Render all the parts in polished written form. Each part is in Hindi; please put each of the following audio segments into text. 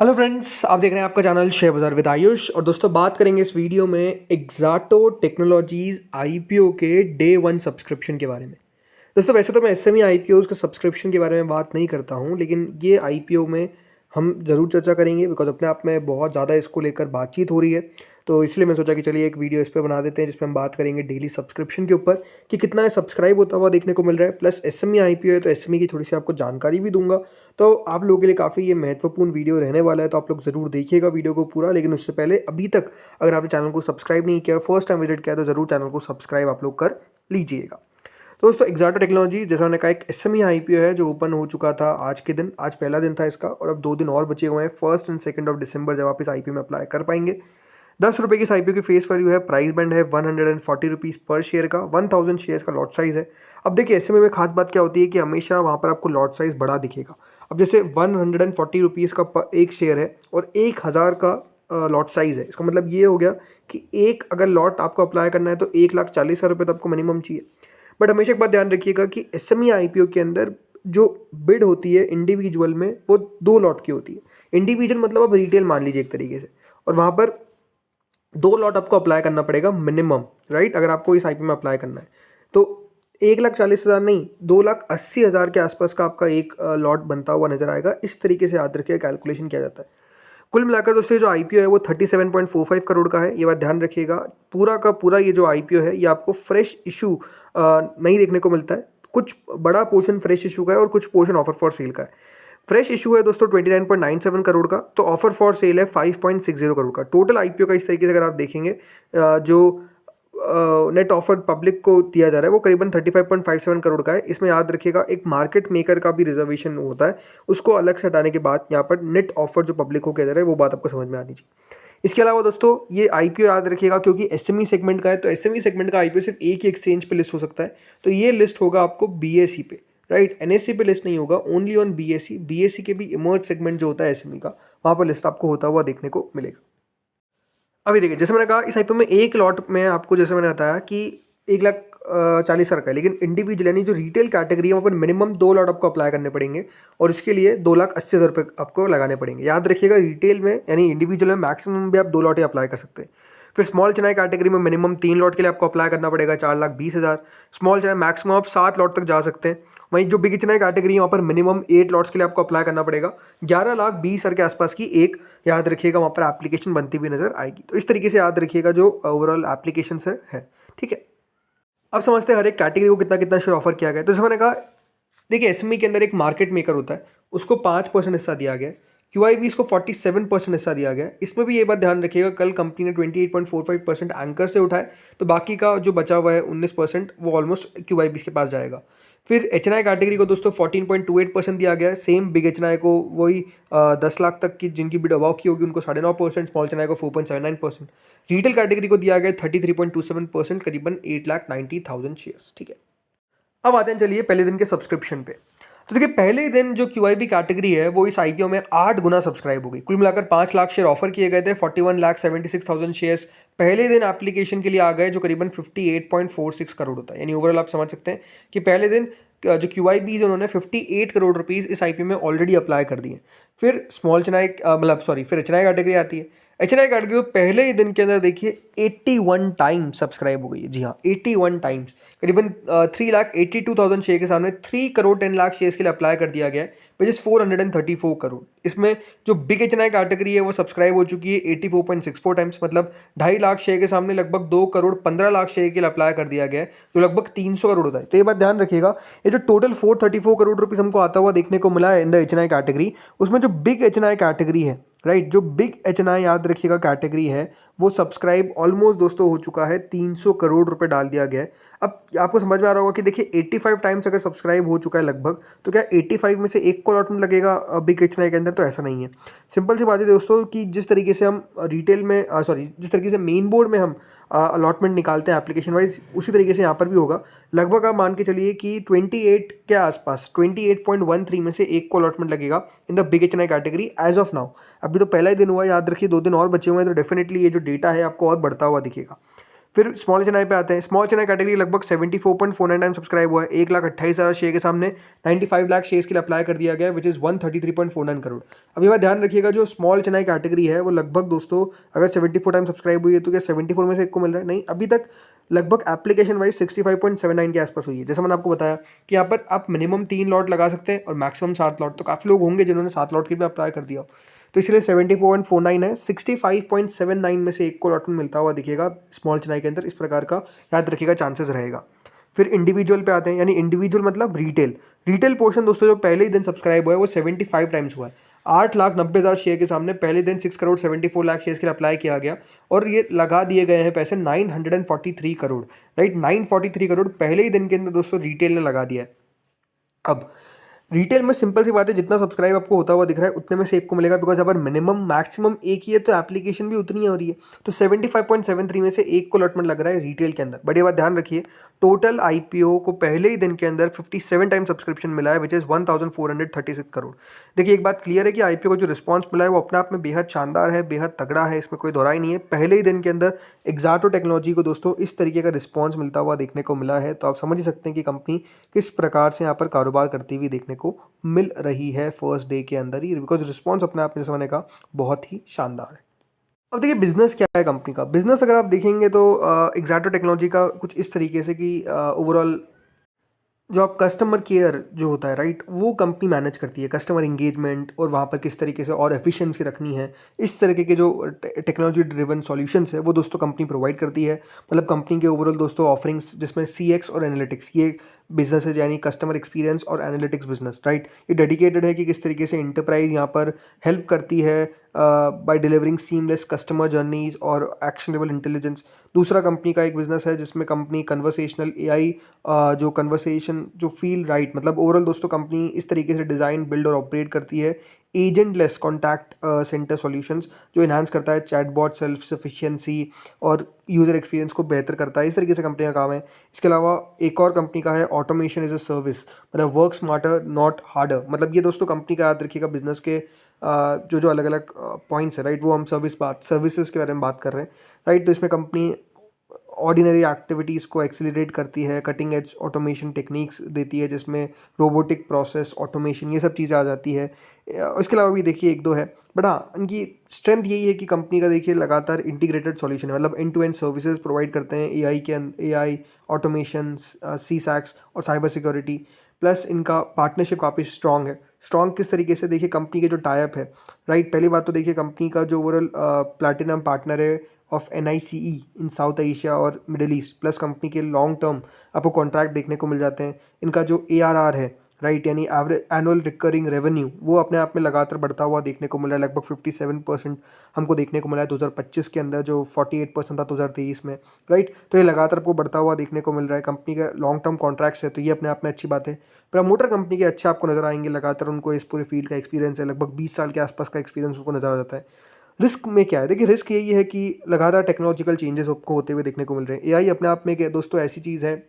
हेलो फ्रेंड्स, आप देख रहे हैं आपका चैनल शेयर बाजार विद आयुष। और दोस्तों, बात करेंगे इस वीडियो में एक्साटो टेक्नोलॉजीज आईपीओ के डे वन सब्सक्रिप्शन के बारे में। दोस्तों, वैसे तो मैं एसएमई आईपीओ के सब्सक्रिप्शन के बारे में बात नहीं करता हूं, लेकिन ये आईपीओ में हम ज़रूर चर्चा करेंगे बिकॉज अपने आप में बहुत ज़्यादा इसको लेकर बातचीत हो रही है। तो इसलिए मैं सोचा कि चलिए एक वीडियो इस पर बना देते हैं जिसमें हम बात करेंगे डेली सब्सक्रिप्शन के ऊपर कि कितना सब्सक्राइब होता हुआ देखने को मिल रहा है। प्लस एसएमई आईपीओ है तो एसएमई की थोड़ी सी आपको जानकारी भी दूंगा। तो आप लोगों के लिए काफ़ी ये महत्वपूर्ण वीडियो रहने वाला है, तो आप लोग ज़रूर देखिएगा वीडियो को पूरा। लेकिन उससे पहले अभी तक अगर आपने चैनल को सब्सक्राइब नहीं किया, फर्स्ट टाइम विजिट किया, तो ज़रूर चैनल को सब्सक्राइब आप लोग कर लीजिएगा। तो दोस्तों, एक्साटो टेक्नोलॉजी जैसा मैंने कहा एक एसएमई आईपीओ है जो ओपन हो चुका था आज के दिन। आज पहला दिन था इसका और अब 2 दिन और बचे हुए हैं, 1 एंड 2 दिसंबर जब आप इस आईपीओ में अप्लाई कर पाएंगे। 10 रुपये की इस आईपीओ की फेस वैल्यू है, प्राइस बैंड है 140 रुपीज़ पर शेयर का, 1000 शेयर्स का लॉट साइज़ है। अब देखिए एसएमई में खास बात क्या होती है कि हमेशा वहाँ पर आपको लॉट साइज़ बड़ा दिखेगा। अब जैसे 140 रुपीज़ का एक शेयर है और 1000 का लॉट साइज़ है। इसका मतलब ये हो गया कि एक अगर लॉट आपको अप्लाई करना है तो 1,40,000 रुपये तो आपको मिनिमम चाहिए। बट हमेशा एक बात ध्यान रखिएगा कि एसएमई आईपीओ के अंदर जो बिड होती है इंडिविजुअल में वो 2 लॉट की होती है। इंडिविजुअल मतलब आप रिटेल मान लीजिए एक तरीके से, और वहाँ पर 2 लॉट आपको अप्लाई करना पड़ेगा मिनिमम, राइट। अगर आपको इस आईपीओ में अप्लाई करना है तो 1,40,000 नहीं, 2,80,000 के आसपास का आपका एक लॉट बनता हुआ नजर आएगा। इस तरीके से याद रखिए कैलकुलेशन किया जाता है। कुल मिलाकर दोस्तों ये जो आईपीओ है वो 37.45 करोड़ का है, ये बात ध्यान रखिएगा। पूरा का पूरा ये जो आईपीओ है ये आपको फ्रेश इशू नहीं देखने को मिलता है। कुछ बड़ा पोर्शन फ्रेश इशू का है और कुछ पोर्शन ऑफर फॉर सेल का है। फ्रेश इशू है दोस्तों 29.97 करोड़ का, तो ऑफर फॉर सेल है 5.60 करोड़ का। टोटल आईपीओ का इस तरीके से अगर आप देखेंगे जो नेट ऑफर पब्लिक को दिया जा रहा है वो करीबन 35.57 करोड़ का है। इसमें याद रखिएगा एक मार्केट मेकर का भी रिजर्वेशन होता है, उसको अलग से हटाने के बाद यहाँ पर नेट ऑफर जो पब्लिक को किया जा रहा है वो बात आपको समझ में आनी चाहिए। इसके अलावा दोस्तों ये आईपीओ याद रखिएगा क्योंकि एसएमई सेगमेंट का है, तो एसएमई सेगमेंट का आईपीओ सिर्फ एक ही एक्सचेंज पे लिस्ट हो सकता है। तो ये लिस्ट होगा आपको बीएसई पे, राइट। एनएससी पे लिस्ट नहीं होगा, ओनली ऑन बीएसई। बीएसई के भी इमर्ज सेगमेंट जो होता है एसएमई का, वहाँ पर लिस्ट आपको होता हुआ देखने को मिलेगा। अभी देखिए जैसे मैंने कहा इस आईपीओ में एक लॉट में आपको जैसे मैंने बताया कि 1,40,000 का है, लेकिन इंडिविजुअल यानी जो रिटेल कैटेगरी है वहाँ पर मिनिमम 2 लॉट आपको अप्लाई करने पड़ेंगे और इसके लिए 2,80,000 रुपये आपको लगाने पड़ेंगे। याद रखिएगा रिटेल में यानी इंडिविजुअल में मैक्सिमम भी आप 2 लॉट ही अप्लाई कर सकते हैं। फिर स्मॉल चेन्नई कैटेगरी में मिनिमम 3 लॉट के लिए आपको अप्लाई करना पड़ेगा, 4,20,000। स्मॉल चेन्नई मैक्सिमम आप 7 लॉट तक जा सकते हैं। वहीं जो बिग चेन्नई कैटेगरी है वहाँ पर मिनिमम 8 लॉट्स के लिए आपको अप्लाई करना पड़ेगा, 11,20,000 के आसपास की एक याद रखिएगा वहाँ पर एप्लीकेशन बनती हुई नजर आएगी। तो इस तरीके से याद रखिएगा जो ओवरऑल एप्लीकेशन है, ठीक है। अब समझते हैं हर एक कैटेगरी को कितना कितना शेयर ऑफर किया गया है। तो जैसे मैंने कहा देखिए एसएमई के अंदर एक मार्केट मेकर होता है, उसको 5% हिस्सा दिया गया है। क्यूआईबीज को 47% हिस्सा दिया गया है। इसमें भी ये बात ध्यान रखिएगा कल कंपनी ने 28.45% एंकर से उठाए, तो बाकी का जो बचा हुआ है 19% वो ऑलमोस्ट क्यूआईबीज के पास जाएगा। फिर एचएनआई कैटेगरी को दोस्तों 14.28% दिया गया है। सेम बिग एचएनआई को वही 10 लाख तक की जिनकी बिड अबाव की होगी उनको 9.5%, स्मॉल एचएनआई को 4.79%। रिटेल कैटेगरी को दिया गया 33.27%, करीबन 8,90,000 शेयर्स, ठीक है। अब आते हैं चलिए पहले दिन के सब्सक्रिप्शन पे। तो देखिए पहले ही दिन जो क्यूआईबी कैटेगरी है वो इस आईपीओ में 8 गुना सब्सक्राइब हो गई। कुल मिलाकर 5 लाख शेयर ऑफर किए गए थे, 41,76,000 शेयर्स पहले दिन एप्लीकेशन के लिए आ गए, जो करीबन 58.46 करोड़ होता है। यानी ओवरऑल आप समझ सकते हैं कि पहले दिन जो क्यूआईबी है उन्होंने 58 करोड़ रुपीज़ इस आईपीओ में ऑलरेडी अप्लाई कर दिए। फिर स्मॉल चेन्नई फिर एचएनआई कैटेगरी आती है। एचएनआई कैटेगरी तो पहले ही दिन के अंदर देखिए 81 टाइम्स सब्सक्राइब हो गई है। जी हाँ, 81 टाइम्स, करीबन 3,82,000 शेयर के सामने 3 करोड़ 10 लाख शेयर्स के लिए अप्लाई कर दिया गया है, विच इज़ 434 करोड़। इसमें जो बिग एचएनआई कैटेगरी है वो सब्सक्राइब हो चुकी है 84.64 टाइम्स, मतलब 2.5 लाख शेयर के सामने लगभग 2 करोड़ 15 लाख शेयर के लिए अप्लाई कर दिया गया है, जो लगभग 300 करोड़ होता है। तो ये बात ध्यान रखिएगा, ये जो टोटल 434 करोड़ रुपीज़ हमको आता हुआ देखने को मिला है इन द एचएनआई कैटेगरी, उसमें जो बिग एचएनआई कैटेगरी है, राइट, जो बिग एचएनआई याद रखिएगा कैटेगरी है वो सब्सक्राइब ऑलमोस्ट दोस्तों हो चुका है, 300 करोड़ रुपए डाल दिया गया है। अब आपको समझ में आ रहा होगा कि देखिए 85 टाइम्स अगर सब्सक्राइब हो चुका है लगभग, तो क्या 85 में से एक को अलॉटमेंट लगेगा बिग एचएनआई के अंदर? तो ऐसा नहीं है। सिंपल सी बात है दोस्तों कि जिस तरीके से हम रिटेल में जिस तरीके से मेन बोर्ड में हम अलॉटमेंट निकालते हैं एप्लीकेशन वाइज, उसी तरीके से यहाँ पर भी होगा। लगभग आप मान के चलिए कि 28 के आसपास 28.13 में से एक को अलॉटमेंट लगेगा in the big HNI category as of now. अभी तो पहला ही दिन हुआ, याद रखिए 2 दिन और बचे हुए हैं, तो डेफिनेटली ये जो डेटा है आपको और बढ़ता हुआ दिखेगा। फिर स्मॉल एच एन आई पे आते हैं। Small H N I category लगभग 74.49 टाइम सब्सक्राइब हुआ है। 1,28,000 शेयर के सामने 95 लाख शेयर्स के लिए अप्लाई कर दिया गया है, विच इज़ 133.49 करोड़। अब ये बात ध्यान रखिएगा, जो small H N I category है वो लगभग दोस्तों अगर 74 टाइम सब्सक्राइब हुई है तो क्या 74 में से एक को मिल रहा है? नहीं, अभी तक लगभग एप्लीकेशन वाइज 65.79 के आसपास हुई है। जैसे मैंने आपको बताया कि यहाँ पर आप मिनिमम 3 लॉट लगा सकते हैं और मैक्सिमम 7 लॉट, तो काफ़ी लोग होंगे जिन्होंने 7 लॉट के लिए अप्लाई कर दिया, तो इसलिए 74.49 है। 65.79 में से एक को लॉट में मिलता हुआ दिखेगा स्मॉल चेन्नई के अंदर, इस प्रकार का याद रखिएगा चांसेस रहेगा। फिर इंडिविजुअल पे आते हैं, यानी इंडिविजुअल मतलब रिटेल। रिटेल पोर्शन दोस्तों जो पहले ही दिन सब्सक्राइब हुआ है वो 75 टाइम्स हुआ है। 8,90,000 शेयर के सामने पहले दिन 6 करोड़ 74 लाख शेयर के लिए अप्लाई किया गया और ये लगा दिए गए हैं पैसे 943 करोड़, राइट। 943 करोड़ पहले ही दिन के अंदर दोस्तों रिटेल ने लगा दिया है। अब रिटेल में सिंपल सी बात है, जितना सब्सक्राइब आपको होता हुआ दिख रहा है उतने में से एक को मिलेगा, बिकॉज अगर मिनिमम मैक्सिमम एक ही है तो एप्लीकेशन भी उतनी ही हो रही है। तो 75.73 में से एक को अलॉटमेंट लग रहा है रिटेल के अंदर। बड़ी बात ध्यान रखिए, टोटल आईपीओ को पहले ही दिन के अंदर 57 टाइम सब्सक्रिप्शन मिला है, विच इज़ 1436 करोड़। देखिए एक बात क्लियर है कि आईपीओ को जो रिस्पॉन्स मिला है वो अपने आप में बेहद शानदार है, बेहद तगड़ा है, इसमें कोई दोहराई नहीं है। पहले ही दिन के अंदर एक्साटो टेक्नोलॉजी को दोस्तों इस तरीके का रिस्पॉन्स मिलता हुआ देखने को मिला है, तो आप समझ ही सकते हैं कि कंपनी किस प्रकार से यहाँ पर कारोबार करती हुई देखने को मिल रही है फर्स्ट डे के अंदर ही, बिकॉज रिस्पॉन्स अपने आप में जैसे मैंने कहा बहुत ही शानदार है। अब देखिए बिजनेस क्या है कंपनी का। बिजनेस अगर आप देखेंगे तो एक्साटो टेक्नोलॉजी का कुछ इस तरीके से कि ओवरऑल जो आप कस्टमर केयर जो होता है, राइट, वो कंपनी मैनेज करती है। कस्टमर इंगेजमेंट और वहाँ पर किस तरीके से और एफिशिएंसी रखनी है, इस तरीके के जो टेक्नोलॉजी ड्रिवन सॉल्यूशंस है वो दोस्तों कंपनी प्रोवाइड करती है। मतलब कंपनी के ओवरऑल दोस्तों ऑफरिंग्स जिसमें सीएक्स और एनालिटिक्स ये बिजनेस है, यानी कस्टमर एक्सपीरियंस और एनालिटिक्स बिजनेस, राइट। ये डेडिकेटेड है कि किस तरीके से इंटरप्राइज यहाँ पर हेल्प करती है by delivering seamless customer journeys और एक्शनेबल इंटेलिजेंस। दूसरा कंपनी का एक बिजनेस है जिसमें कंपनी कन्वर्सेशनल एआई जो कन्वर्सेशन जो फील राइट, मतलब ओवरऑल दोस्तों कंपनी इस तरीके से डिज़ाइन बिल्ड और ऑपरेट करती है एजेंटलेस कॉन्टैक्ट सेंटर सॉल्यूशंस, जो इन्हांस करता है चैटबॉट सेल्फ सफिशिएंसी और यूज़र एक्सपीरियंस को बेहतर करता है। इस तरीके से कंपनी का काम है। इसके अलावा एक और कंपनी का है ऑटोमेशन एज अ सर्विस, मतलब वर्क स्मार्टर नॉट हार्डर। मतलब ये दोस्तों कंपनी का याद रखिएगा बिजनेस के जो जो अलग अलग पॉइंट्स है, राइट, वो हम सर्विसेज के बारे में बात कर रहे हैं, राइट। तो इसमें कंपनी ऑर्डिनरी एक्टिविटीज़ को एक्सीलरेट करती है, कटिंग एज ऑटोमेशन टेक्निक्स देती है जिसमें रोबोटिक प्रोसेस ऑटोमेशन ये सब चीज़ें आ जाती है। उसके अलावा भी देखिए एक दो है, बट हाँ इनकी स्ट्रेंथ यही है कि कंपनी का देखिए लगातार इंटीग्रेटेड सॉल्यूशन है, मतलब end to end services provide करते हैं एआई ऑटोमेशन सीसैक्स और साइबर सिक्योरिटी। प्लस इनका पार्टनरशिप काफ़ी स्ट्रॉन्ग है। स्ट्रॉन्ग किस तरीके से, देखिए कंपनी के जो टाइप है, राइट। पहली बात तो देखिए कंपनी का जो ओवरऑल प्लैटिनम पार्टनर है of NICE in south Asia और मिडिल ईस्ट। प्लस कंपनी के लॉन्ग टर्म आपको कॉन्ट्रैक्ट देखने को मिल जाते हैं। इनका जो ARR है, राइट, यानी एवरेज एनुअल रिकरिंग रेवेन्यू, वो अपने आप में लगातार बढ़ता हुआ देखने को मिला है। लगभग 57% हमको देखने को मिला है 2025 के अंदर, जो 48% था 2023 में, राइट। तो ये लगातार आपको बढ़ता हुआ देखने को मिल रहा है। कंपनी का लॉन्ग टर्म कॉन्ट्रैक्ट्स है, तो ये अपने आप में अच्छी बात है। प्रमोटर कंपनी के अच्छे आपको नजर आएंगे, लगातार उनको इस पूरे फील्ड का एक्सपीरियंस है, लगभग 20 साल के आसपास का एक्सपीरियंस उनको नजर आ जाता है। रिस्क में क्या है, देखिए रिस्क यही है कि लगातार टेक्नोलॉजिकल चेंजेस आपको होते हुए देखने को मिल रहे हैं। एआई अपने आप में क्या दोस्तों ऐसी चीज़ है,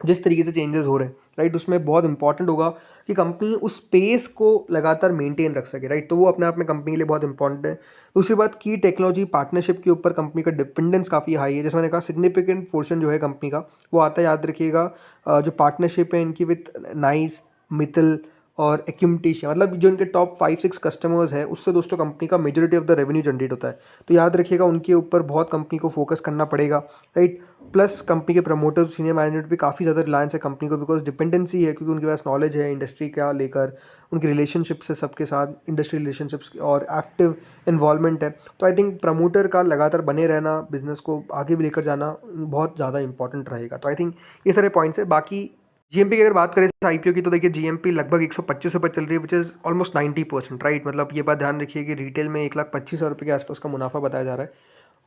जिस तरीके से चेंजेस हो रहे हैं, राइट, उसमें बहुत इंपॉर्टेंट होगा कि कंपनी उस स्पेस को लगातार मेंटेन रख सके, राइट। तो वो अपने आप में कंपनी के लिए बहुत इंपॉर्टेंट है। दूसरी बात की टेक्नोलॉजी पार्टनरशिप के ऊपर कंपनी का डिपेंडेंस काफ़ी हाई है। जैसे मैंने कहा सिग्निफिकेंट पोर्शन जो है कंपनी का वो आता है, याद रखिएगा, जो पार्टनरशिप है इनकी विथ नाइस, मित्तल और एक्यूमटेशिया, मतलब जो इनके टॉप 5-6 कस्टमर्स है उससे दोस्तों कंपनी का majority of the revenue generate होता है। तो याद रखिएगा उनके ऊपर बहुत कंपनी को फोकस करना पड़ेगा, राइट। प्लस कंपनी के प्रमोटर सीनियर मैनेजमेंट भी काफ़ी ज़्यादा रिलायंस है कंपनी को, बिकॉज डिपेंडेंसी है, क्योंकि उनके पास नॉलेज है इंडस्ट्री का लेकर, उनकी रिलेशनशिप्स है सबके साथ, इंडस्ट्री रिलेशनशिप्स और एक्टिव इन्वॉल्वमेंट है। तो आई थिंक प्रमोटर का लगातार बने रहना, बिजनेस को आगे भी लेकर जाना बहुत ज़्यादा इंपॉर्टेंट रहेगा। तो आई थिंक ये सारे पॉइंट्स है। बाकी जीएमपी की अगर बात करें आईपीओ की, तो देखिए जीएमपी लगभग 125 रुपये चल रही है, विच इज़ ऑलमोस्ट 90%, राइट। मतलब ये बात ध्यान रखिए कि रिटेल में 1,25,000 रुपये के आसपास का मुनाफा बताया जा रहा है।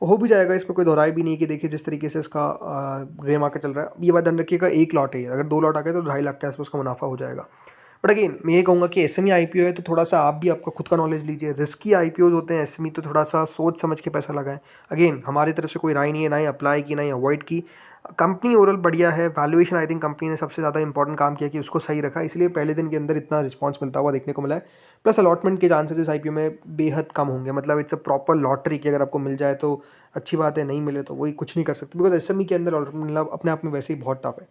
हो भी जाएगा, इसमें कोई दोहराई भी नहीं कि देखिए जिस तरीके से इसका ग्रे मार्केट चल रहा है। ये बात ध्यान रखिएगा, एक लॉट है, अगर 2 लॉट आ गए तो 2.5 लाख के आसपास का मुनाफा हो जाएगा। बट अगेन मैं ये कहूँगा कि एसएमई आईपीओ है तो थोड़ा सा आप भी आपका खुद का नॉलेज लीजिए। रिस्की आईपीओज होते हैं एसएमई, तो थोड़ा सा सोच समझ के पैसा लगाएं। अगेन हमारी तरफ से कोई राय नहीं है, ना ही अप्लाई की ना ही अवॉइड की। कंपनी ओवरऑल बढ़िया है, वैल्यूएशन आई थिंक कंपनी ने सबसे ज़्यादा इंपॉर्टेंट काम किया कि उसको सही रखा, इसलिए पहले दिन के अंदर इतना रिस्पॉन्स मिलता हुआ देखने को मिला है। प्लस अलॉटमेंट के चांसेस इस आईपीओ में बेहद कम होंगे, मतलब इट्स अ प्रॉपर लॉटरी कि अगर आपको मिल जाए तो अच्छी बात है, नहीं मिले तो वही कुछ नहीं कर सकते, बिकॉज एसएमई के अंदर मतलब अपने आप में वैसे ही बहुत टफ है।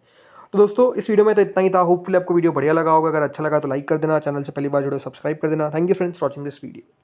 तो दोस्तों इस वीडियो में तो इतना ही था। होपफुली आपको वीडियो बढ़िया लगा होगा। अगर अच्छा लगा तो लाइक कर देना, चैनल से पहली बार जुड़े सब्सक्राइब कर देना। Thank you friends for watching this video.